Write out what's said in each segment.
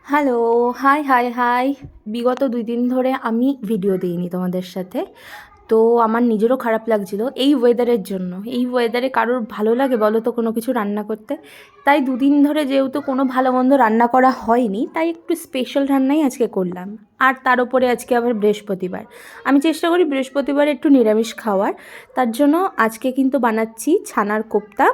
Hello, high, high, high. বিগত ২ দিন ধরে আমি ভিডিও দিইনি তোমাদের সাথে। তো আমার নিজেরও খারাপ লাগছিল এই ওয়েদারের জন্য। এই ওয়েদারে কারোর ভালো লাগে বলো তো কোনো কিছু রান্না করতে? তাই ২ দিন ধরে যেহেতু কোনো ভালো মন্দ রান্না করা হয়নি, তাই একটু স্পেশাল রান্নাই আজকে করলাম। আর তার উপরে আজকে আবার বৃহস্পতিবার। আমি চেষ্টা করি বৃহস্পতিবার একটু নিরামিষ খাওয়ার। তার জন্য আজকে কিন্তু বানাচ্ছি ছানার কোপ্তা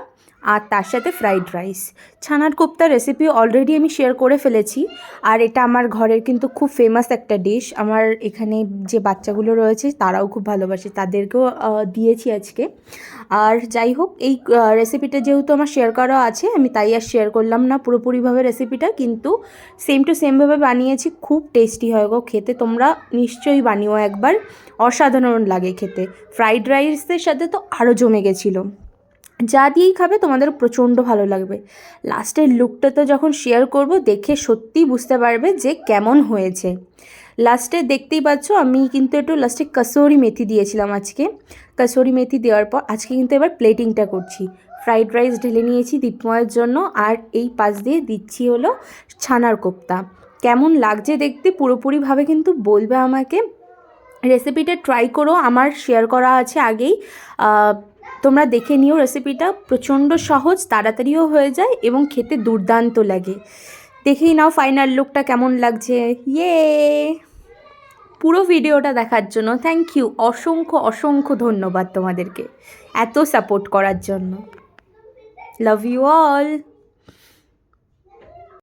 আর তার সাথে ফ্রাইড রাইস। ছানার কোপ্তার রেসিপি অলরেডি আমি শেয়ার করে ফেলেছি। আর এটা আমার ঘরের কিন্তু খুব ফেমাস একটা ডিশ। আমার এখানে যে বাচ্চাগুলো রয়েছে তারাও খুব ভালোবাসে, তাদেরকেও দিয়েছি আজকে। আর যাই হোক, এই রেসিপিটা যেহেতু আমার শেয়ার করা আছে, আমি তাই আর শেয়ার করলাম না পুরোপুরিভাবে রেসিপিটা, কিন্তু সেম টু সেমভাবে বানিয়েছি। খুব টেস্টি হয় গো খেতে, তোমরা নিশ্চয়ই বানিও একবার, অসাধারণ লাগে খেতে। ফ্রাইড রাইসের সাথে তো আরও জমে গেছিলো। যা দিয়েই খাবে তোমাদের প্রচণ্ড ভালো লাগবে। লাস্টের লুকটা তো যখন শেয়ার করব, দেখে সত্যিই বুঝতে পারবে যে কেমন হয়েছে। লাস্টে দেখতেই পাচ্ছ আমি কিন্তু একটু লাস্টে কসুরি মেথি দিয়েছিলাম আজকে। কসুরি মেথি দেওয়ার পর আজকে কিন্তু এবার প্লেটিংটা করছি। ফ্রাইড রাইস ঢেলে নিয়েছি দীপময়ের জন্য, আর এই পাশ দিয়ে দিচ্ছি হলো ছানার কোপ্তা। কেমন লাগছে দেখতে পুরোপুরিভাবে কিন্তু বলবে আমাকে। রেসিপিটা ট্রাই করো, আমার শেয়ার করা আছে আগেই। তোমরা দেখে নিও, রেসিপিটা প্রচণ্ড সহজ, তাড়াতাড়িও হয়ে যায় এবং খেতে দুর্দান্ত লাগে। দেখেই নাও ফাইনাল লুকটা কেমন লাগছে। ইয়ে, পুরো ভিডিওটা দেখার জন্য থ্যাংক ইউ, অসংখ্য অসংখ্য ধন্যবাদ তোমাদেরকে এত সাপোর্ট করার জন্য। Love you all.